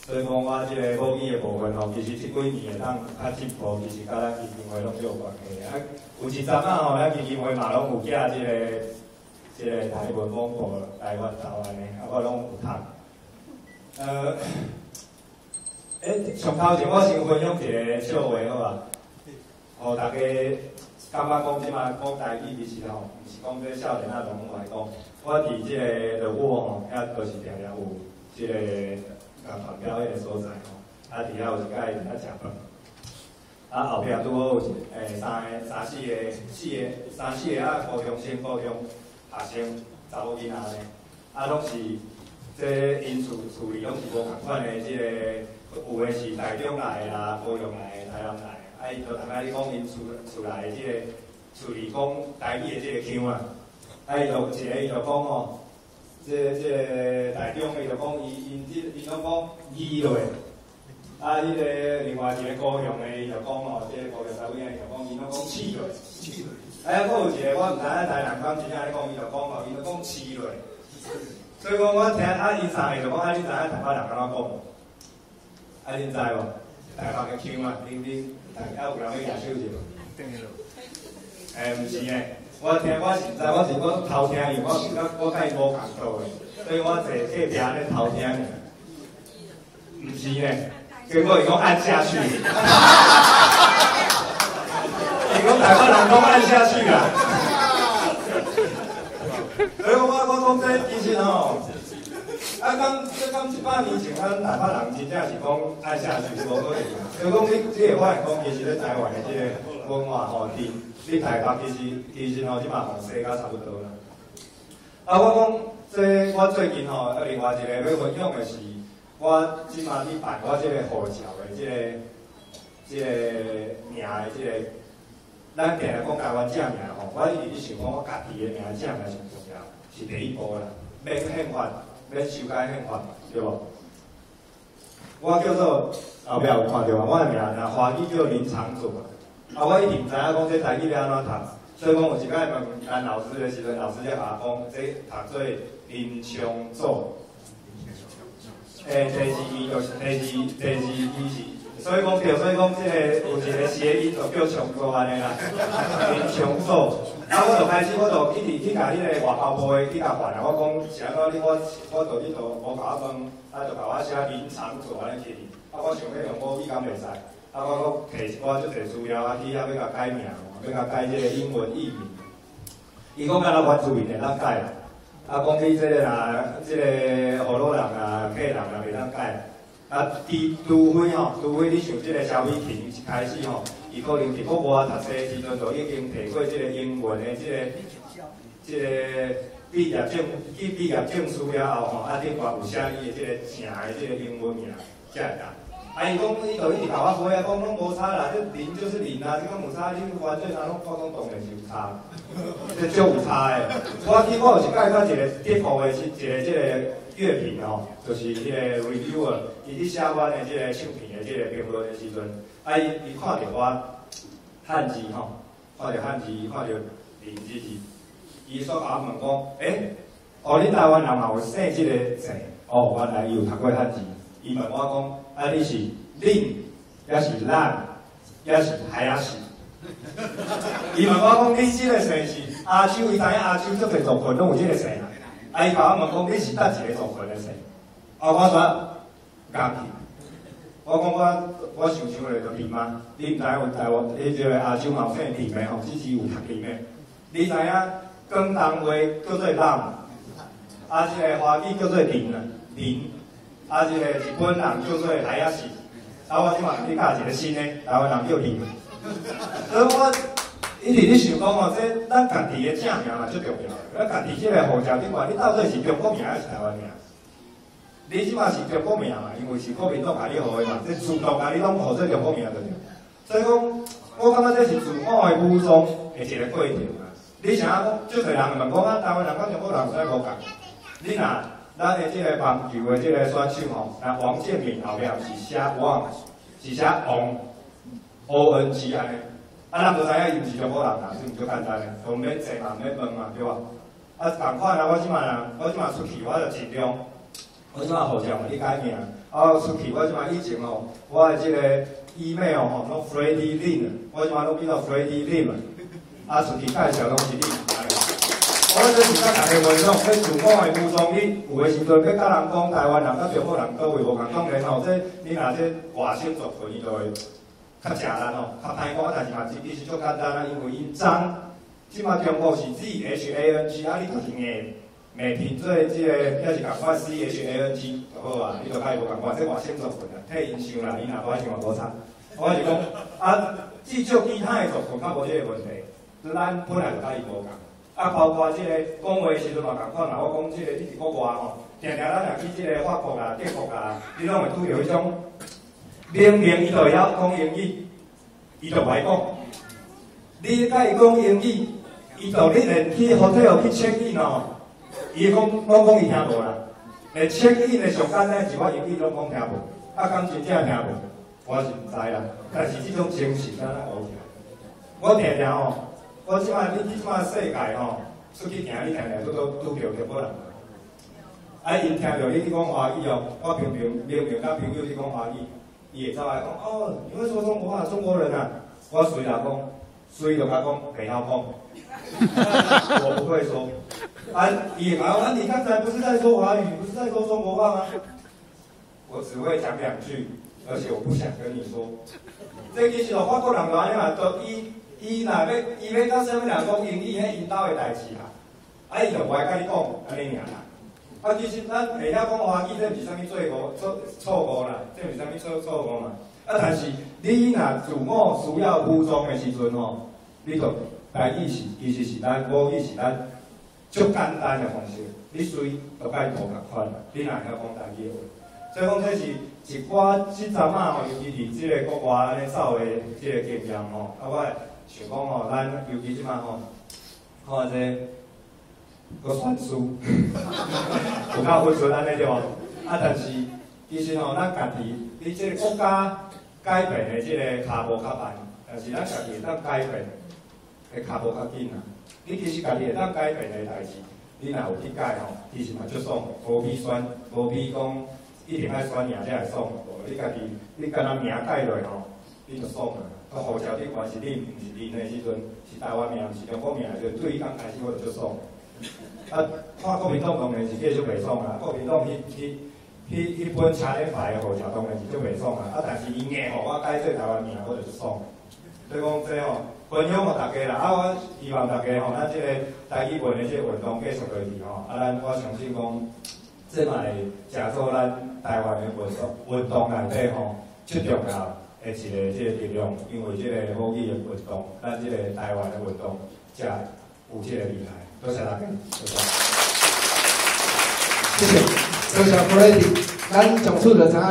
所以讲我即个母语的部分吼，其实即几年会当较进步，其实甲咱基金会拢有关系。啊，有一阵啊吼，咱基金会嘛拢有寄即个台文广播台湾岛安尼，啊我拢有读。上头前我先分享一个笑话好啊，互大家感觉讲即马讲台语其实吼，毋是讲这少年仔拢来讲。我伫即个落伍吼，遐就是定定有即个工团表迄个所在吼，啊伫遐有一摆伫遐食饭，啊后壁拄好有三四个啊高中生、学生查某囡仔咧，啊拢是这因厝里拢是无共款的即个。有诶是台中来的啦，高雄来的，台南来的，啊伊就大概你讲因厝内的即个厝里讲台语的即个腔啦，啊伊就一个伊就讲吼，即个台中伊就讲伊拢讲语类，啊迄个另外一个高雄的伊就讲吼，即个高雄台语伊就讲伊拢讲市类，啊佫有一个我毋知影台南讲真正咧讲伊就讲吼，伊就讲市类，所以讲我听啊因三个就讲啊你知影台北人安怎讲？啊，恁知无？台北嘅腔啊，恁大家有人去举手者无？毋是诶，我是我偷听伊，我甲伊无共道诶，所以我坐隔壁咧偷听尔。毋是诶，结果伊讲按下去，伊讲台北人讲按下去啦。所以我讲这其实吼。啊，讲100年前，咱台北人真正是讲爱下去无可能。就讲你个发现讲，其实咧台湾的即个文化吼，伫台北其实吼，即嘛吼西甲差不多啦。啊，我讲我最近吼，另外一个要分享的是，我即马伫办我即个护照的即个名的即个，咱定来讲台湾正名吼，我一直咧想讲，我家己的名正名上重要，是第一步啦，免宪法。免修改宪法，对无？我叫做后壁有看到啊，我的名若华语叫林长祖啊，我一定知影讲这台语要安怎读，所以讲有一摆问咱老师的时阵，老师才甲我讲，这读做林长祖。第二字就是第二字是，所以讲即个有一个谐音就叫长祖安尼啦，林长祖。啊！我就开始，我就一直去甲迄个外交部的去甲烦啊！我讲是安怎？我就你就无甲我问，啊就甲我写林长祖安尼去。啊，我想要用母语敢袂使？啊，我摕一寡足侪资料啊，去遐要甲改名，要甲改即个英文译名。伊讲敢若原住民会当改啦，啊，讲你即个若即个河洛人啊、客人啊袂当改。啊，除非你像即个萧美琴一开始吼，伊可能伫国外读册时阵就已经摕过即个英文的即个毕业证书了后吼，啊顶挂有写伊的即个正的即个英文名才会当。啊，伊讲伊就一直甲我回啊，讲拢无差啦，这零就是零啊，这个无差，你完全啊拢我讲当然是有差，这足有差的。我有一摆看一个德国的一个即个乐评吼，就是迄个 reviewer， 伊伫写我的即个唱片的即个评论的时阵，啊伊看到我汉字吼，看到汉字，看到零字，伊所甲我问讲，哦，恁台湾人嘛有姓即个姓，哦，原来伊有读过汉字。伊问我讲，啊你是恁，也是咱，也是海仔是？伊问我讲，你即个姓是亚洲，伊知影亚洲足侪族群拢有即个姓啊。啊！伊甲我问讲，你是哪一个族群的姓？啊，我说港去。我讲我想咧就林啊，你毋知有台湾迄个亚洲嘛有姓林的吼，只是有读林的。你知影广东话叫做人，啊，即个华语叫做林啊，林。啊，即个日本人叫做海仔是。啊，我即马去教一个新的台湾人叫林。所以我一直咧想讲吼，这咱家己的正名嘛最重要。咱家己即个护照顶管，你到底是中国名还是台湾名？你即马是中国名嘛，因为是国民党甲你号的嘛，这自动甲你拢号做中国名就对。所以讲，我感觉这是自我的武装的一个过程啊。你想讲，足侪人问讲啊，台湾人甲中国人有啥无共？你若咱的即个棒球的即个选手吼，那王建民后壁是写王，是写王 ，ONG 安尼。啊，咱无知影伊毋是中国人啦，是毋足简单诶，就免坐嘛，免问嘛，对吧？啊，同款啊，我即马出去，我就尽量，我即马护照嘛，你改名，出去我即摆以前吼，我的即个 email 吼，拢 Freddie Lin， 我即摆拢叫做 Freddie Lin， 出去介绍拢是你。我这是甲大家分享，这自我的武装，你有的时阵要甲人讲台湾人、甲中国人倒位无共，当然吼，这你若这外省族群，伊就会较食力吼，较歹讲，但是嘛，其实足简单啦，因为因脏，即摆中国是 ZHANG， 你就是硬拼做即个，也是共款 CHANG 就好啊，你就较无共款，这外省族群啊，替因想啦，因若无爱想无差。我是讲至少其他的族群较无即个问题，咱本来就甲伊无共。包括即个讲话时阵嘛共款啦，我讲即个你伫国外吼，常常咱若去即个法国啊、德国啊，你拢会拄着迄种，明明伊就会晓讲英语，伊就袂讲。你甲伊讲英语，伊就你连去 hotel 去 check in 吼，伊讲拢讲伊听无啦。连 check in 的上简单是我英语拢讲听无，敢真正听无，我是毋知啦。但是即种精神咱学起来，我常常吼。我即摆你即摆世界吼，出去行你常常拄着中国人，因听着你讲华语哦，我明明甲朋友你讲华语，伊会走来讲哦，你会说中国话，中国人啊，我随啦讲，随就甲讲袂晓讲，我不会说，伊会讲你刚才不是在说华语，不是在说中国话吗？我只会讲2句，而且我不想跟你说。这其实哦，法国人就安尼嘛，都伊若要甲啥物人讲英语，迄因兜的代志啦。伊就无爱甲你讲安尼尔啦。其实咱会晓讲华语，这毋是啥物错误啦，这毋是啥物错误嘛。但是你若自我需要武装的时阵吼，你就台语是其实是咱母语是咱足简单的方式，你随就甲伊无共款啦。你若会晓讲台语的话，所以讲这是一寡即阵啊吼，尤其是即个国外安尼走的即个经验吼，我想讲吼，咱尤其即摆吼，看这个选书，有较分寸安尼对无？但是其实吼，咱家己，你即个国家改变的即个骹步较慢，但是咱家己会当改变的骹步较紧啊。你其实家己会当改变的代志，你若有去改吼，其实嘛足爽，无比讲一定爱选名才会爽，无你家己你干那名改落吼，你就爽啊。护照你关是你，毋是恁的时阵，是台湾名，毋是中国名的时阵，对伊刚开始我就足爽。看国民党当然是继续袂爽啦，国民党迄本车咧牌的护照当然是足袂爽啦。但是伊硬互我改做台湾名，我就足爽。所以讲这吼，分享互大家啦。我希望大家吼，咱即个台语文的即个运动继续落去吼。我相信讲，这嘛会加做咱台湾的运动内底吼，最重要。的一个即个力量，因为即个母语的运动，咱即个台湾的运动，才有即个厉害。多谢大家，多谢。谢谢，多谢 Freddie，咱从处就知影。